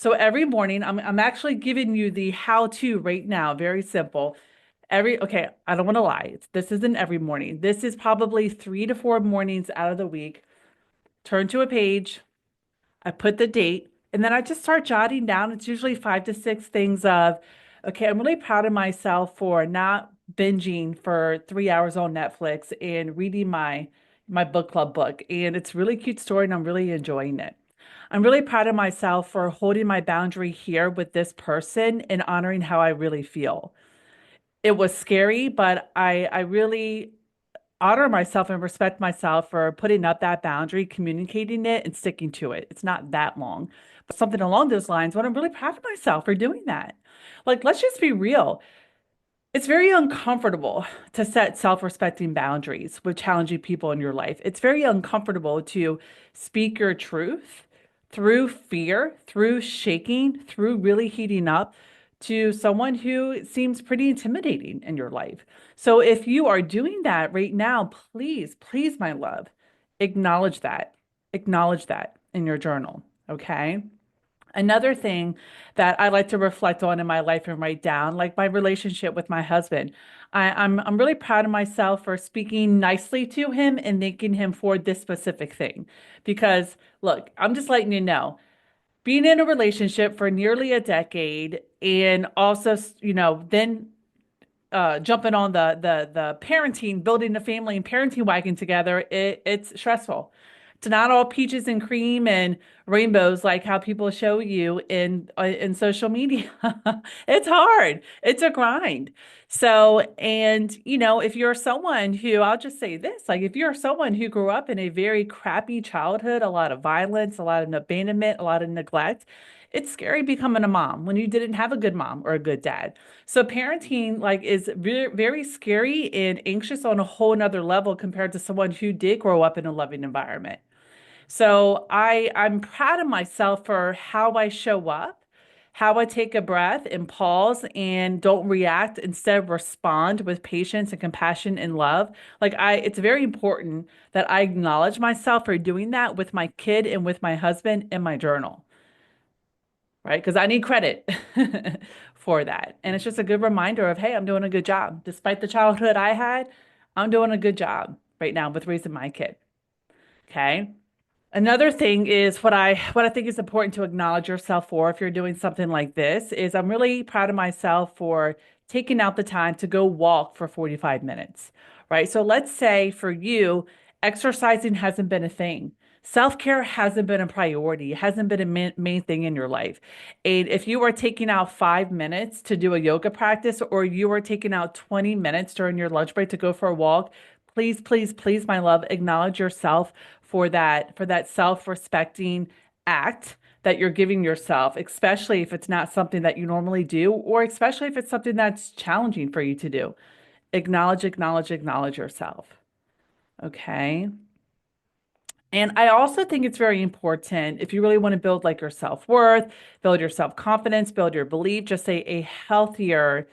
So every morning, I'm actually giving you the how-to right now. Very simple. Okay, I don't want to lie. This isn't every morning. This is probably 3 to 4 mornings out of the week. Turn to a page, I put the date, and then I just start jotting down. It's usually 5 to 6 things of, okay, I'm really proud of myself for not binging for 3 hours on Netflix and reading my book club book. And it's a really cute story, and I'm really enjoying it. I'm really proud of myself for holding my boundary here with this person and honoring how I really feel. It was scary, but I really honor myself and respect myself for putting up that boundary, communicating it, and sticking to it. It's not that long, but something along those lines. But I'm really proud of myself for doing that. Like, let's just be real. It's very uncomfortable to set self-respecting boundaries with challenging people in your life. It's very uncomfortable to speak your truth through fear, through shaking, through really heating up to someone who seems pretty intimidating in your life. So if you are doing that right now, please, please, my love, acknowledge that. Acknowledge that in your journal, okay? Another thing that I like to reflect on in my life and write down, like my relationship with my husband. I'm really proud of myself for speaking nicely to him and thanking him for this specific thing. Because look, I'm just letting you know, being in a relationship for nearly a decade and also, then jumping on the parenting, building a family and parenting wagon together, it's stressful. It's not all peaches and cream and rainbows like how people show you in social media. It's hard. It's a grind. So, and if you're someone who, I'll just say this, like if you're someone who grew up in a very crappy childhood, a lot of violence, a lot of abandonment, a lot of neglect, it's scary becoming a mom when you didn't have a good mom or a good dad. So parenting like is very, very scary and anxious on a whole nother level compared to someone who did grow up in a loving environment. So I'm proud of myself for how I show up, how I take a breath and pause and don't react, instead respond with patience and compassion and love. It's very important that I acknowledge myself for doing that with my kid and with my husband in my journal, right? Because I need credit for that. And it's just a good reminder of, hey, I'm doing a good job. Despite the childhood I had, I'm doing a good job right now with raising my kid. Okay. Another thing is what I think is important to acknowledge yourself for if you're doing something like this is I'm really proud of myself for taking out the time to go walk for 45 minutes, right? So let's say for you, exercising hasn't been a thing. Self-care hasn't been a priority, it hasn't been a main thing in your life. And if you are taking out 5 minutes to do a yoga practice or you are taking out 20 minutes during your lunch break to go for a walk, please, please, please, my love, acknowledge yourself for that self-respecting act that you're giving yourself, especially if it's not something that you normally do, or especially if it's something that's challenging for you to do. Acknowledge, acknowledge, acknowledge yourself. Okay. And I also think it's very important if you really want to build like your self-worth, build your self-confidence, build your belief, just say a healthier,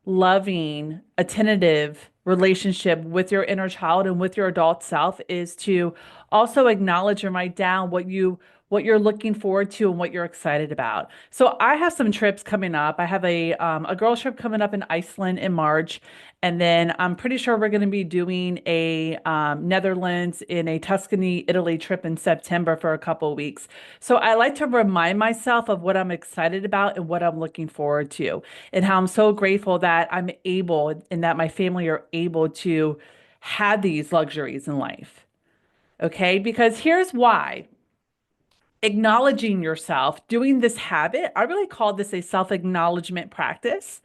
loving, attentive relationship with your inner child and with your adult self is to also acknowledge and write down what you're looking forward to and what you're excited about. So I have some trips coming up. I have a girl trip coming up in Iceland in March, and then I'm pretty sure we're going to be doing a Netherlands in a Tuscany, Italy trip in September for a couple of weeks. So I like to remind myself of what I'm excited about and what I'm looking forward to and how I'm so grateful that I'm able and that my family are able to have these luxuries in life. Okay, because here's why. Acknowledging yourself, doing this habit, I really call this a self-acknowledgement practice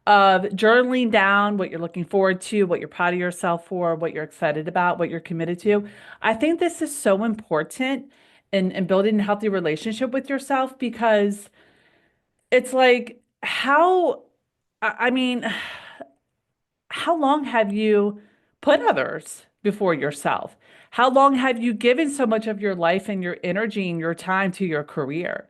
of journaling down what you're looking forward to, what you're proud of yourself for, what you're excited about, what you're committed to. I think this is so important in building a healthy relationship with yourself because it's like I mean, how long have you put others before yourself? How long have you given so much of your life and your energy and your time to your career?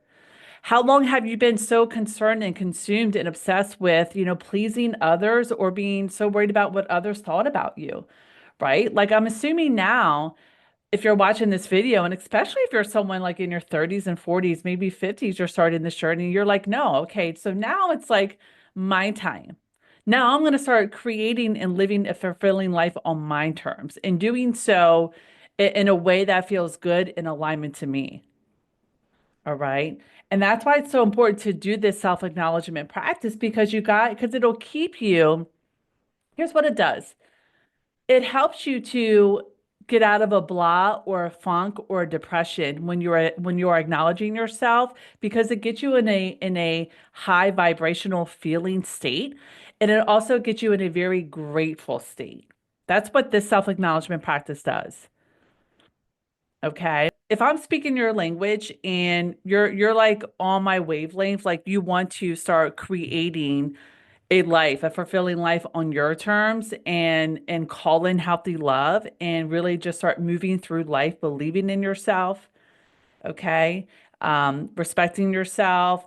How long have you been so concerned and consumed and obsessed with, pleasing others or being so worried about what others thought about you, right? Like I'm assuming now, if you're watching this video, and especially if you're someone like in your 30s and 40s, maybe 50s, you're starting this journey, you're like, no, okay, so now it's like my time. Now I'm going to start creating and living a fulfilling life on my terms and doing so in a way that feels good in alignment to me. All right. And that's why it's so important to do this self-acknowledgement practice because it'll keep you. Here's what it does. It helps you to get out of a blah or a funk or a depression when you're acknowledging yourself because it gets you in a high vibrational feeling state, and it also gets you in a very grateful state. That's what this self-acknowledgement practice does. Okay. If I'm speaking your language and you're like on my wavelength, like you want to start creating a life, a fulfilling life on your terms and call in healthy love and really just start moving through life believing in yourself, okay? Respecting yourself,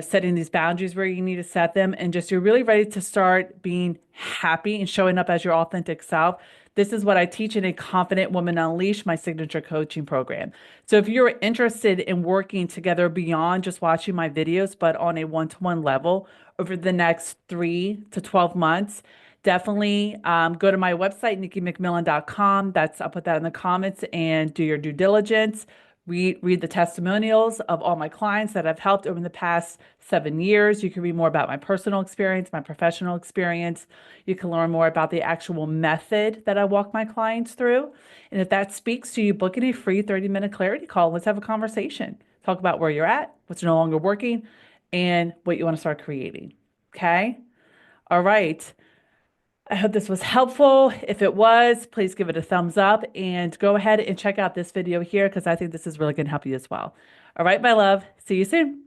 setting these boundaries where you need to set them, and just you're really ready to start being happy and showing up as your authentic self. This is what I teach in a Confident Woman Unleash, my signature coaching program. So if you're interested in working together beyond just watching my videos, but on a one-to-one level over the next 3 to 12 months, definitely go to my website, nikkimcmillan.com. I'll put that in the comments and do your due diligence. Read the testimonials of all my clients that I've helped over the past 7 years. You can read more about my personal experience, my professional experience. You can learn more about the actual method that I walk my clients through. And if that speaks to you, book in a free 30-minute clarity call. Let's have a conversation. Talk about where you're at, what's no longer working, and what you want to start creating. Okay? All right. I hope this was helpful. If it was, please give it a thumbs up and go ahead and check out this video here because I think this is really going to help you as well. All right, my love. See you soon.